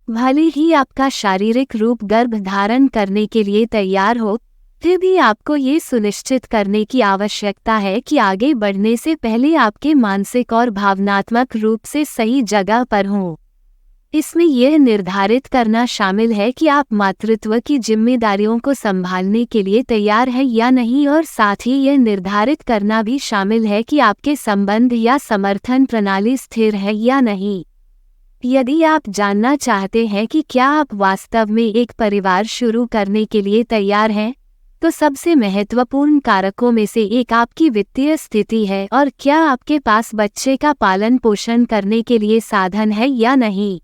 भले ही आपका शारीरिक रूप गर्भ धारण करने के लिए तैयार हो, फिर भी आपको ये सुनिश्चित करने की आवश्यकता है कि आगे बढ़ने से पहले आपके मानसिक और भावनात्मक रूप से सही जगह पर हों। इसमें यह निर्धारित करना शामिल है कि आप मातृत्व की जिम्मेदारियों को संभालने के लिए तैयार हैं या नहीं, और साथ ही यह निर्धारित करना भी शामिल है कि आपके संबंध या समर्थन प्रणाली स्थिर है या नहीं। यदि आप जानना चाहते हैं कि क्या आप वास्तव में एक परिवार शुरू करने के लिए तैयार हैं, तो सबसे महत्वपूर्ण कारकों में से एक आपकी वित्तीय स्थिति है और क्या आपके पास बच्चे का पालन पोषण करने के लिए साधन है या नहीं।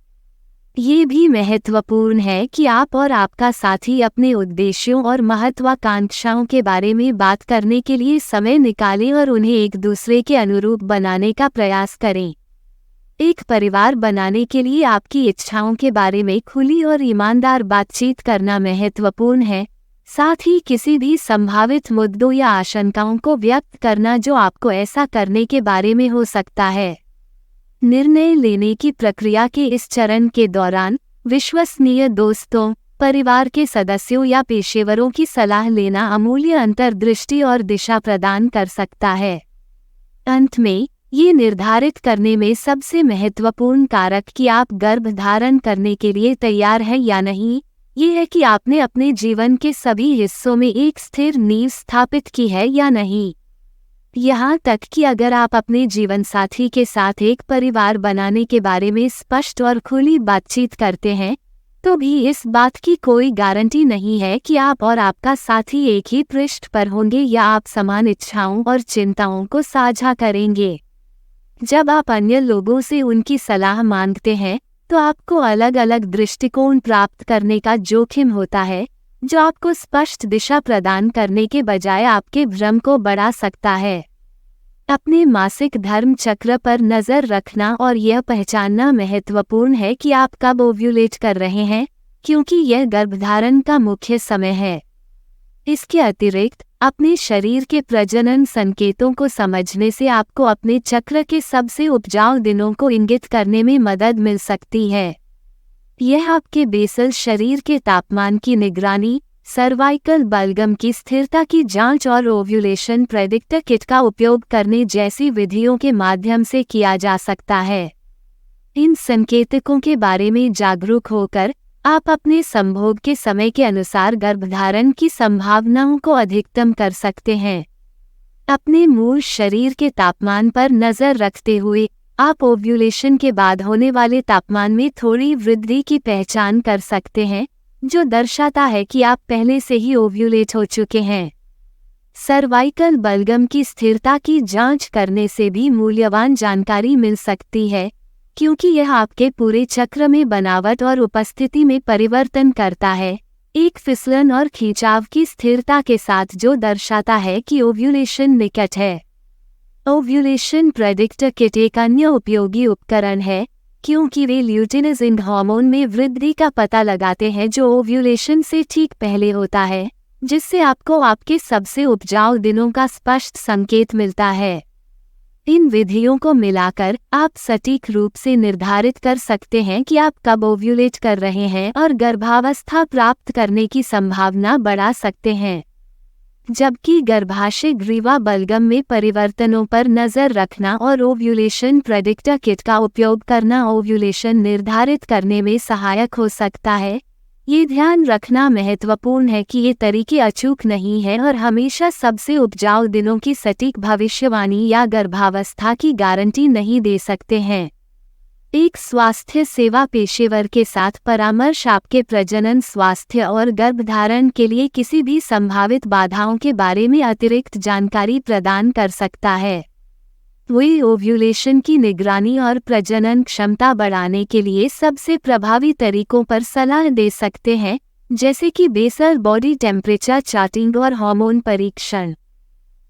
ये भी महत्वपूर्ण है कि आप और आपका साथी अपने उद्देश्यों और महत्वाकांक्षाओं के बारे में बात करने के लिए समय निकालें और उन्हें एक दूसरे के अनुरूप बनाने का प्रयास करें। एक परिवार बनाने के लिए आपकी इच्छाओं के बारे में खुली और ईमानदार बातचीत करना महत्वपूर्ण है, साथ ही किसी भी संभावित मुद्दों या आशंकाओं को व्यक्त करना जो आपको ऐसा करने के बारे में हो सकता है। निर्णय लेने की प्रक्रिया के इस चरण के दौरान विश्वसनीय दोस्तों, परिवार के सदस्यों या पेशेवरों की सलाह लेना अमूल्य अंतर्दृष्टि और दिशा प्रदान कर सकता है। अंत में, ये निर्धारित करने में सबसे महत्वपूर्ण कारक कि आप गर्भधारण करने के लिए तैयार हैं या नहीं, ये है कि आपने अपने जीवन के सभी हिस्सों में एक स्थिर नींव स्थापित की है या नहीं। यहाँ तक कि अगर आप अपने जीवनसाथी के साथ एक परिवार बनाने के बारे में स्पष्ट और खुली बातचीत करते हैं, तो भी इस बात की कोई गारंटी नहीं है कि आप और आपका साथी एक ही पृष्ठ पर होंगे या आप समान इच्छाओं और चिंताओं को साझा करेंगे। जब आप अन्य लोगों से उनकी सलाह मांगते हैं, तो आपको अलग अलग दृष्टिकोण प्राप्त करने का जोखिम होता है, जो आपको स्पष्ट दिशा प्रदान करने के बजाय आपके भ्रम को बढ़ा सकता है। अपने मासिक धर्म चक्र पर नज़र रखना और यह पहचानना महत्वपूर्ण है कि आप कब ओव्यूलेट कर रहे हैं, क्योंकि यह गर्भधारण का मुख्य समय है। इसके अतिरिक्त अपने शरीर के प्रजनन संकेतों को समझने से आपको अपने चक्र के सबसे उपजाऊ दिनों को इंगित करने में मदद मिल सकती है। यह आपके बेसल शरीर के तापमान की निगरानी, सर्वाइकल बलगम की स्थिरता की जांच और ओव्यूलेशन प्रेडिक्टर किट का उपयोग करने जैसी विधियों के माध्यम से किया जा सकता है। इन संकेतकों के बारे में जागरूक होकर आप अपने संभोग के समय के अनुसार गर्भधारण की संभावनाओं को अधिकतम कर सकते हैं। अपने मूल शरीर के तापमान पर नज़र रखते हुए आप ओव्यूलेशन के बाद होने वाले तापमान में थोड़ी वृद्धि की पहचान कर सकते हैं, जो दर्शाता है कि आप पहले से ही ओव्यूलेट हो चुके हैं। सर्वाइकल बलगम की स्थिरता की जांच करने से भी मूल्यवान जानकारी मिल सकती है, क्योंकि यह आपके पूरे चक्र में बनावट और उपस्थिति में परिवर्तन करता है, एक फिसलन और खिंचाव की स्थिरता के साथ, जो दर्शाता है कि ओव्यूलेशन निकट है। ओव्यूलेशन प्रेडिक्टर किट एक अन्य उपयोगी उपकरण है, क्योंकि वे ल्यूटिनजिंग हार्मोन में वृद्धि का पता लगाते हैं जो ओव्यूलेशन से ठीक पहले होता है, जिससे आपको आपके सबसे उपजाऊ दिनों का स्पष्ट संकेत मिलता है। इन विधियों को मिलाकर आप सटीक रूप से निर्धारित कर सकते हैं कि आप कब ओव्यूलेट कर रहे हैं और गर्भावस्था प्राप्त करने की संभावना बढ़ा सकते हैं। जबकि गर्भाशय ग्रीवा बलगम में परिवर्तनों पर नज़र रखना और ओव्यूलेशन प्रेडिक्टर किट का उपयोग करना ओव्यूलेशन निर्धारित करने में सहायक हो सकता है, ये ध्यान रखना महत्वपूर्ण है कि ये तरीके अचूक नहीं हैं और हमेशा सबसे उपजाऊ दिनों की सटीक भविष्यवाणी या गर्भावस्था की गारंटी नहीं दे सकते हैं। एक स्वास्थ्य सेवा पेशेवर के साथ परामर्श आपके प्रजनन स्वास्थ्य और गर्भधारण के लिए किसी भी संभावित बाधाओं के बारे में अतिरिक्त जानकारी प्रदान कर सकता है। वे ओव्यूलेशन की निगरानी और प्रजनन क्षमता बढ़ाने के लिए सबसे प्रभावी तरीकों पर सलाह दे सकते हैं, जैसे कि बेसल बॉडी टेम्परेचर चार्टिंग और हार्मोन परीक्षण।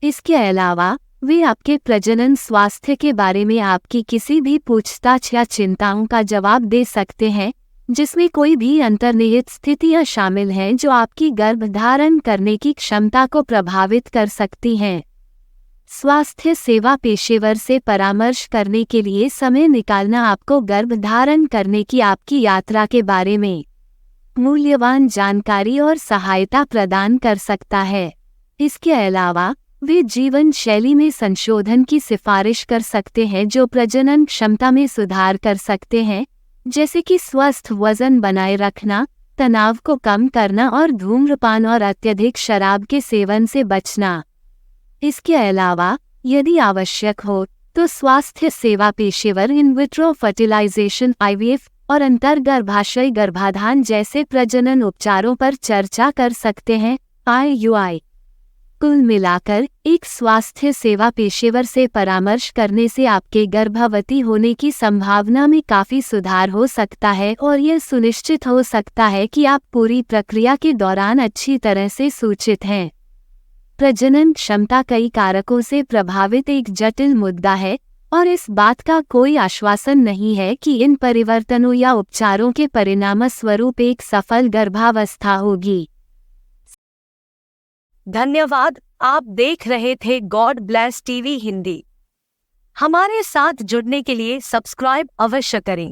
इसके अलावा वे आपके प्रजनन स्वास्थ्य के बारे में आपकी किसी भी पूछताछ या चिंताओं का जवाब दे सकते हैं, जिसमें कोई भी अंतर्निहित स्थितियां शामिल हैं जो आपकी गर्भधारण करने की क्षमता को प्रभावित कर सकती हैं। स्वास्थ्य सेवा पेशेवर से परामर्श करने के लिए समय निकालना आपको गर्भधारण करने की आपकी यात्रा के बारे में मूल्यवान जानकारी और सहायता प्रदान कर सकता है। इसके अलावा वे जीवन शैली में संशोधन की सिफारिश कर सकते हैं जो प्रजनन क्षमता में सुधार कर सकते हैं, जैसे कि स्वस्थ वजन बनाए रखना, तनाव को कम करना और धूम्रपान और अत्यधिक शराब के सेवन से बचना। इसके अलावा यदि आवश्यक हो तो स्वास्थ्य सेवा पेशेवर इन विट्रो फर्टिलाइजेशन IVF और अंतर्गर्भाशय गर्भाधान जैसे प्रजनन उपचारों पर चर्चा कर सकते हैं। IUI कुल मिलाकर एक स्वास्थ्य सेवा पेशेवर से परामर्श करने से आपके गर्भवती होने की संभावना में काफ़ी सुधार हो सकता है और यह सुनिश्चित हो सकता है कि आप पूरी प्रक्रिया के दौरान अच्छी तरह से सूचित हैं। प्रजनन क्षमता कई कारकों से प्रभावित एक जटिल मुद्दा है और इस बात का कोई आश्वासन नहीं है कि इन परिवर्तनों या उपचारों के परिणामस्वरूप एक सफल गर्भावस्था होगी। धन्यवाद। आप देख रहे थे गॉड ब्लेस टीवी हिंदी। हमारे साथ जुड़ने के लिए सब्सक्राइब अवश्य करें।